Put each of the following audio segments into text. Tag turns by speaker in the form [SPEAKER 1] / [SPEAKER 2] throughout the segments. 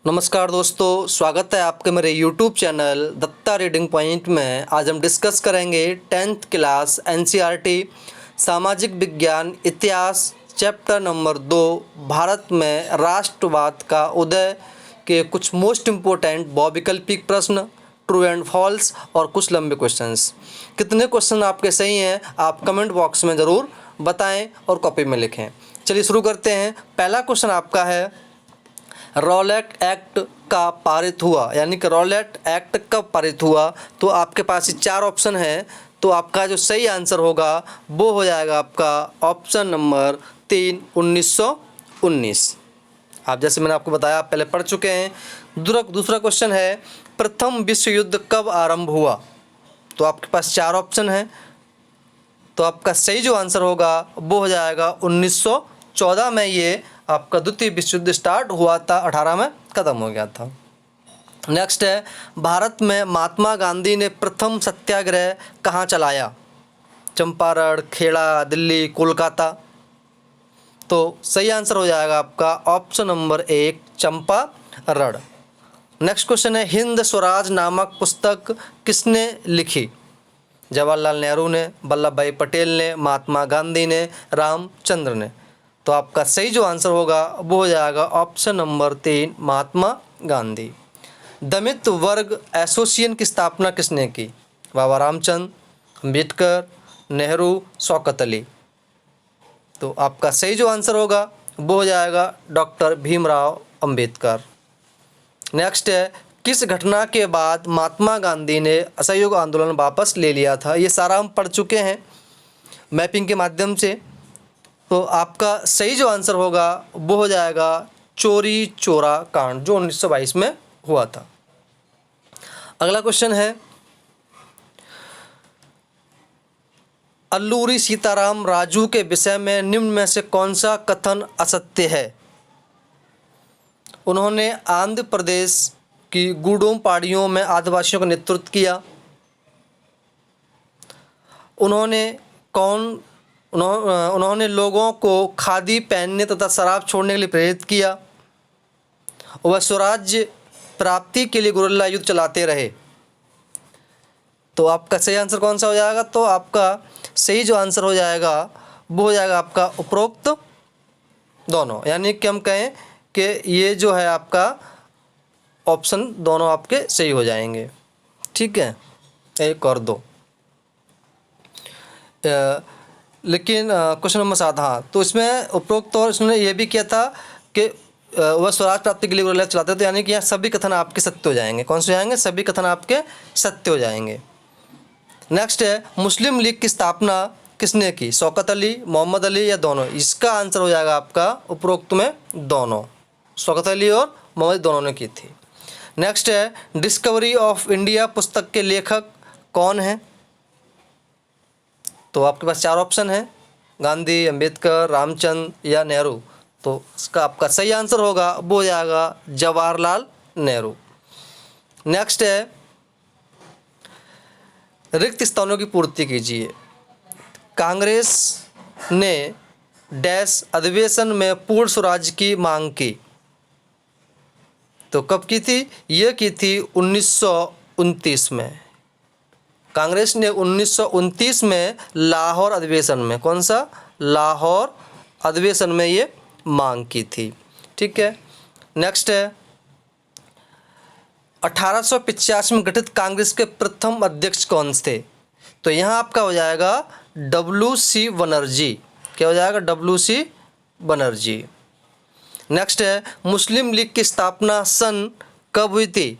[SPEAKER 1] नमस्कार दोस्तों, स्वागत है आपके मेरे YouTube channel Datta reading point में। आज हम डिस्कस करेंगे 10th क्लास NCERT सामाजिक विज्ञान इतिहास चैप्टर नंबर 2 भारत में राष्ट्रवाद का उदय के कुछ मोस्ट इम्पोर्टेंट बहुविकल्पिक प्रश्न, ट्रू एंड फॉल्स और कुछ लंबे क्वेश्चंस। कितने क्वेश्चन आपके सही हैं आप कमेंट बॉक्स में ज़रूर बताएं और कॉपी में लिखें। चलिए शुरू करते हैं। पहला क्वेश्चन आपका है, रॉलेट एक्ट का पारित हुआ, यानी कि रॉलेट एक्ट कब पारित हुआ? तो आपके पास ये 4 ऑप्शन हैं, तो आपका जो सही आंसर होगा वो हो जाएगा आपका ऑप्शन नंबर 3, 1919। आप जैसे मैंने आपको बताया, आप पहले पढ़ चुके हैं। दूसरा क्वेश्चन है, प्रथम विश्व युद्ध कब आरंभ हुआ? तो आपके पास 4 ऑप्शन हैं, तो आपका सही जो आंसर होगा वो हो जाएगा 1914 में ये आपका द्वितीय विश्व युद्ध स्टार्ट हुआ था, 18 में ख़त्म हो गया था। नेक्स्ट है, भारत में महात्मा गांधी ने प्रथम सत्याग्रह कहाँ चलाया? चंपारण, खेड़ा, दिल्ली, कोलकाता। तो सही आंसर हो जाएगा आपका option number 1, Champaran. Next question है, हिंद स्वराज नामक पुस्तक किसने लिखी? जवाहरलाल नेहरू ने, वल्लभ भाई पटेल ने, महात्मा गांधी ने, रामचंद्र ने। तो आपका सही जो आंसर होगा वो हो जाएगा ऑप्शन नंबर 3, महात्मा गांधी। दलित वर्ग एसोसिएशन की स्थापना किसने की? बाबा रामचंद्र, अम्बेडकर, नेहरू, शौकत अली। तो आपका सही जो आंसर होगा वो हो जाएगा डॉक्टर भीमराव अम्बेडकर। नेक्स्ट है, किस घटना के बाद महात्मा गांधी ने असहयोग आंदोलन वापस ले लिया था? ये सारा हम पढ़ चुके हैं मैपिंग के माध्यम से। तो आपका सही जो आंसर होगा वो हो जाएगा चोरी चोरा कांड, जो 1922 में हुआ था। अगला क्वेश्चन है, अल्लूरी सीताराम राजू के विषय में निम्न में से कौन सा कथन असत्य है? उन्होंने आंध्र प्रदेश की गूडोम पहाड़ियों में आदिवासियों का नेतृत्व किया। उन्होंने लोगों को खादी पहनने तथा शराब छोड़ने के लिए प्रेरित किया। वह स्वराज्य प्राप्ति के लिए गुरिल्ला युद्ध चलाते रहे। तो आपका सही आंसर कौन सा हो जाएगा? तो आपका सही जो आंसर हो जाएगा वो हो जाएगा आपका उपरोक्त दोनों, यानी कि हम कहें कि ये जो है आपका ऑप्शन दोनों आपके सही हो जाएंगे। ठीक है, 1 और 2। लेकिन क्वेश्चन नंबर 7, हाँ, तो इसमें उपरोक्त तौर इसने ये भी किया था कि वह स्वराज प्राप्ति के लिए गुरिल्ला चलाते थे, यानी कि यहाँ सभी कथन आपके सत्य हो जाएंगे। कौन से हो जाएंगे? सभी कथन आपके सत्य हो जाएंगे। नेक्स्ट है, मुस्लिम लीग की स्थापना किसने की? शौकत अली, मोहम्मद अली या दोनों? इसका आंसर हो जाएगा आपका उपरोक्त में दोनों, शौकत अली और मोहम्मद दोनों ने की थी। नेक्स्ट है, डिस्कवरी ऑफ इंडिया पुस्तक के लेखक कौन हैं? तो आपके पास 4 ऑप्शन हैं, गांधी, अम्बेडकर, रामचंद्र या नेहरू। तो इसका आपका सही आंसर होगा वो हो जाएगा जवाहरलाल नेहरू। नेक्स्ट है, रिक्त स्थानों की पूर्ति कीजिए। कांग्रेस ने डैश अधिवेशन में पूर्ण स्वराज की मांग की। तो कब की थी? ये की थी 1929 में। कांग्रेस ने 1929 में लाहौर अधिवेशन में, कौन सा? लाहौर अधिवेशन में ये मांग की थी। ठीक है। नेक्स्ट है, 1885 में गठित कांग्रेस के प्रथम अध्यक्ष कौन थे? तो यहाँ आपका हो जाएगा WC बनर्जी। क्या हो जाएगा? WC बनर्जी। नेक्स्ट है, मुस्लिम लीग की स्थापना सन कब हुई थी?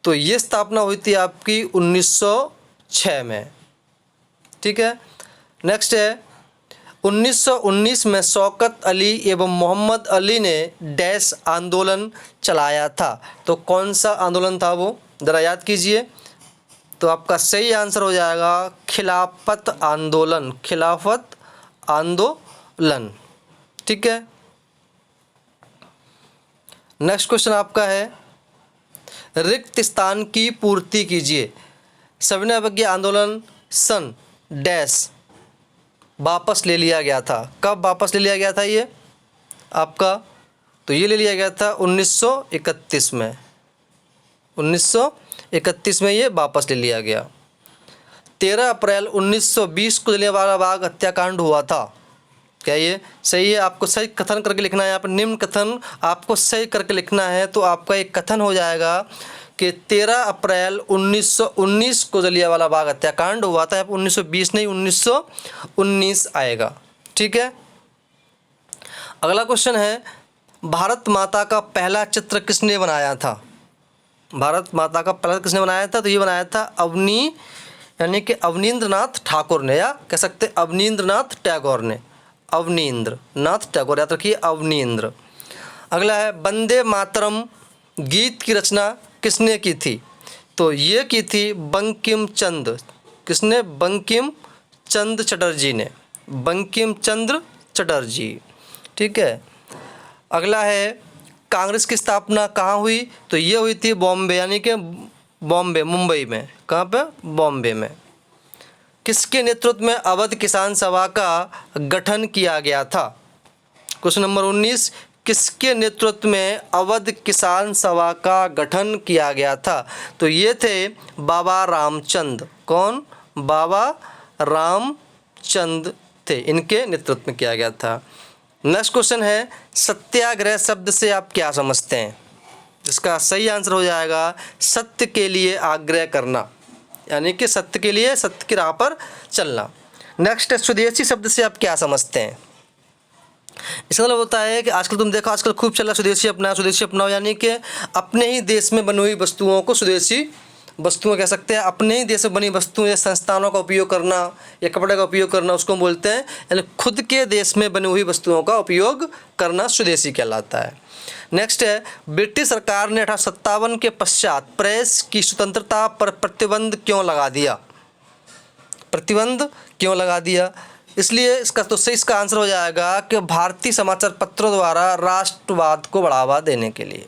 [SPEAKER 1] तो ये स्थापना हुई थी आपकी 1906 में। ठीक है। नेक्स्ट है, 1919 में शौकत अली एवं मोहम्मद अली ने डैश आंदोलन चलाया था। तो कौन सा आंदोलन था वो? ज़रा याद कीजिए। तो आपका सही आंसर हो जाएगा खिलाफत आंदोलन, खिलाफत आंदोलन। ठीक है। नेक्स्ट क्वेश्चन आपका है, रिक्त स्थान की पूर्ति कीजिए। सविनय अवज्ञा आंदोलन सन डैश वापस ले लिया गया था। कब वापस ले लिया गया था? ये आपका तो ये ले लिया गया था 1931 में। 1931 में ये वापस ले लिया गया। 13 अप्रैल 1920 को जलियांवाला बाग हत्याकांड हुआ था। क्या ये सही है? आपको सही कथन करके लिखना है। यहाँ पर निम्न कथन आपको सही करके लिखना है। तो आपका एक कथन हो जाएगा कि 13 अप्रैल 1919 को जलियांवाला बाग हत्याकांड हुआ था। 1920 नहीं 1919 आएगा। ठीक है। अगला क्वेश्चन है, भारत माता का पहला चित्र किसने बनाया था? भारत माता का पहला किसने बनाया था? तो ये बनाया था यानी कि अवनींद्रनाथ ठाकुर ने, या कह सकते अवनींद्रनाथ टैगोर ने। अवनींद्रनाथ टैगोर, याद रखिए अवनींद्र। अगला है, वंदे मातरम गीत की रचना किसने की थी? तो ये की थी बंकिम चंद्र। किसने? बंकिम चंद्र चटर्जी ने। बंकिम चंद्र चटर्जी। ठीक है। अगला है, कांग्रेस की स्थापना कहाँ हुई? तो ये हुई थी बॉम्बे, यानी कि बॉम्बे, मुंबई में। कहाँ पे? बॉम्बे में। किसके नेतृत्व में अवध किसान सभा का गठन किया गया था? क्वेश्चन नंबर 19, किसके नेतृत्व में अवध किसान सभा का गठन किया गया था? तो ये थे बाबा रामचंद। कौन? बाबा रामचंद थे, इनके नेतृत्व में किया गया था। नेक्स्ट क्वेश्चन है, सत्याग्रह शब्द से आप क्या समझते हैं? इसका सही आंसर हो जाएगा सत्य के लिए आग्रह करना, यानी कि सत्य के लिए, सत्य की राह पर चलना। नेक्स्ट है, स्वदेशी शब्द से आप क्या समझते हैं? इसका मतलब होता है कि आजकल तुम देखो, आजकल खूब चल रहा स्वदेशी अपनाओ, स्वदेशी अपनाओ, यानी कि अपने ही देश में बनी हुई वस्तुओं को स्वदेशी वस्तुएं कह सकते हैं। अपने ही देश में बनी वस्तुएं या संस्थानों का उपयोग करना या कपड़े का उपयोग करना, उसको बोलते हैं, यानी खुद के देश में बनी हुई वस्तुओं का उपयोग करना स्वदेशी कहलाता है। नेक्स्ट है, ब्रिटिश सरकार ने 1857 के पश्चात प्रेस की स्वतंत्रता पर प्रतिबंध क्यों लगा दिया? प्रतिबंध क्यों लगा दिया? इसलिए इसका आंसर हो जाएगा कि भारतीय समाचार पत्रों द्वारा राष्ट्रवाद को बढ़ावा देने के लिए।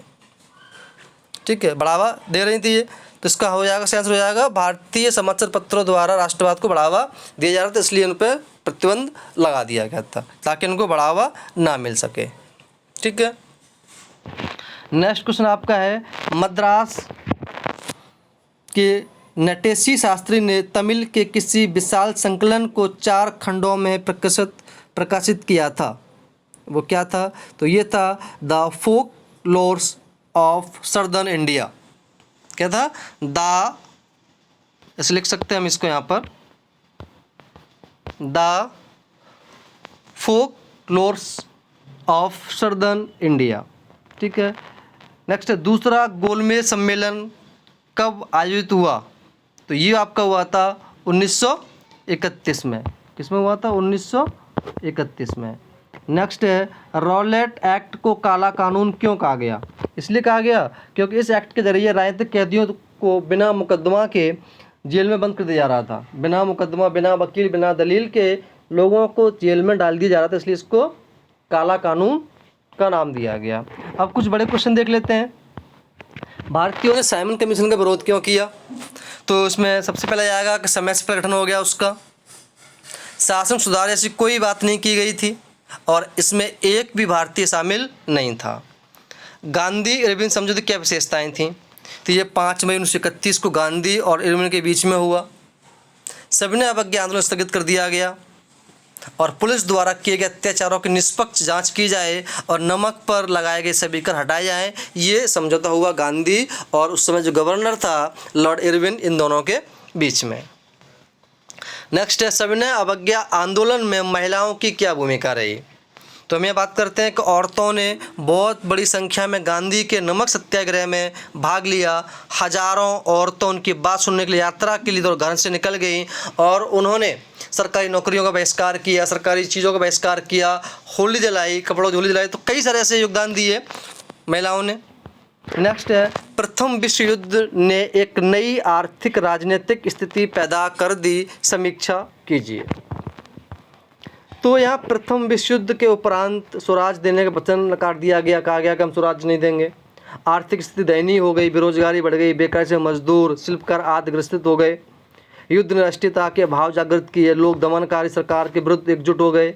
[SPEAKER 1] ठीक है, बढ़ावा दे रही थी ये, तो इसका हो जाएगा, आंसर हो जाएगा भारतीय समाचार पत्रों द्वारा राष्ट्रवाद को बढ़ावा दिया जा रहा था, इसलिए उन पर प्रतिबंध लगा दिया गया था ताकि उनको बढ़ावा ना मिल सके। ठीक है। नेक्स्ट क्वेश्चन आपका है, मद्रास के नटेशी शास्त्री ने तमिल के किसी विशाल संकलन को 4 खंडों में प्रकाशित किया था? वो क्या था? तो ये था the folklores of southern India. क्या था? ऐसे लिख सकते हैं हम इसको यहाँ पर, the folklores of southern India. ठीक है। नेक्स्ट है, दूसरा गोलमेज सम्मेलन कब आयोजित हुआ? तो ये आपका हुआ था 1931 में। किस में हुआ था? 1931 में। नेक्स्ट है, रॉलेट एक्ट को काला कानून क्यों कहा गया? इसलिए कहा गया क्योंकि इस एक्ट के जरिए राजनीतिक कैदियों को बिना मुकदमा के जेल में बंद कर दिया जा रहा था। बिना मुकदमा, बिना वकील, बिना दलील के लोगों को जेल में डाल दिया जा रहा था, इसलिए इसको काला कानून का नाम दिया गया। अब कुछ बड़े क्वेश्चन देख लेते हैं। भारतीयों ने साइमन कमीशन का विरोध क्यों किया? तो इसमें सबसे पहले आएगा कि समय से पहले गठन हो गया उसका, शासन सुधार जैसी कोई बात नहीं की गई थी और इसमें एक भी भारतीय शामिल नहीं था। गांधी इरविन समझौते की क्या विशेषताएं थीं? तो ये 5 मई 1931 को गांधी और इरविन के बीच में हुआ। सविनय अवज्ञा आंदोलन स्थगित कर दिया गया और पुलिस द्वारा किए गए अत्याचारों की निष्पक्ष जांच की जाए और नमक पर लगाए गए सभी कर हटाए जाएं, ये समझौता हुआ गांधी और उस समय जो गवर्नर था लॉर्ड इरविन, इन दोनों के बीच में। नेक्स्ट है, सविनय अवज्ञा आंदोलन में महिलाओं की क्या भूमिका रही? तो हम ये बात करते हैं कि औरतों ने बहुत बड़ी संख्या में गांधी के नमक सत्याग्रह में भाग लिया। हजारों औरतों उनकी बात सुनने के लिए यात्रा के लिए तो घर से निकल गई और उन्होंने सरकारी नौकरियों का बहिष्कार किया, सरकारी चीज़ों का बहिष्कार किया, होली जलाई, कपड़ों की होली जलाई, तो कई सारे ऐसे योगदान दिए महिलाओं ने। नेक्स्ट है, प्रथम विश्व युद्ध ने एक नई आर्थिक राजनीतिक स्थिति पैदा कर दी, समीक्षा कीजिए। तो यहाँ प्रथम विश्व युद्ध के उपरांत स्वराज देने का वचन नकार दिया गया, कहा गया कि हम स्वराज नहीं देंगे। आर्थिक स्थिति दयनीय हो गई, बेरोजगारी बढ़ गई, बेकारी से मजदूर, शिल्पकार आदि ग्रसित हो गए। युद्ध ने राष्ट्रीयता के भाव जागृत किए, लोग दमनकारी सरकार के विरुद्ध एकजुट हो गए।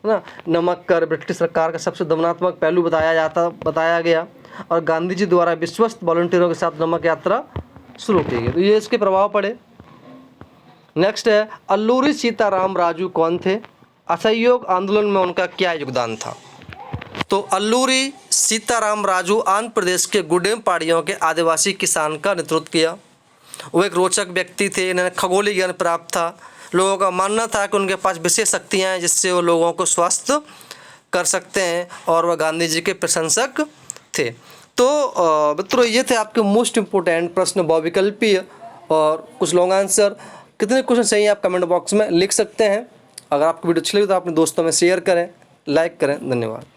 [SPEAKER 1] ना। नमक कर ब्रिटिश सरकार का सबसे दमनात्मक पहलू बताया गया, और गांधी जी द्वारा विश्वस्त वॉलंटियरों के साथ नमक यात्रा शुरू की गई। तो ये इसके प्रभाव पड़े। नेक्स्ट है, अल्लूरी सीताराम राजू कौन थे? असहयोग आंदोलन में उनका क्या योगदान था? तो अल्लूरी सीताराम राजू आंध्र प्रदेश के गुडेम पहाड़ियों के आदिवासी किसान का नेतृत्व किया। वो एक रोचक व्यक्ति थे, इन्हें खगोलीय ज्ञान प्राप्त था। लोगों का मानना था कि उनके पास विशेष शक्तियाँ हैं जिससे वो लोगों को स्वस्थ कर सकते हैं, और वह गांधी जी के प्रशंसक थे। तो मित्रों, ये थे आपके मोस्ट इम्पोर्टेंट प्रश्न, बहुविकल्पीय और कुछ लॉन्ग आंसर। कितने क्वेश्चन सही आप कमेंट बॉक्स में लिख सकते हैं। अगर आपको वीडियो अच्छी लगी तो अपने दोस्तों में शेयर करें, लाइक करें। धन्यवाद।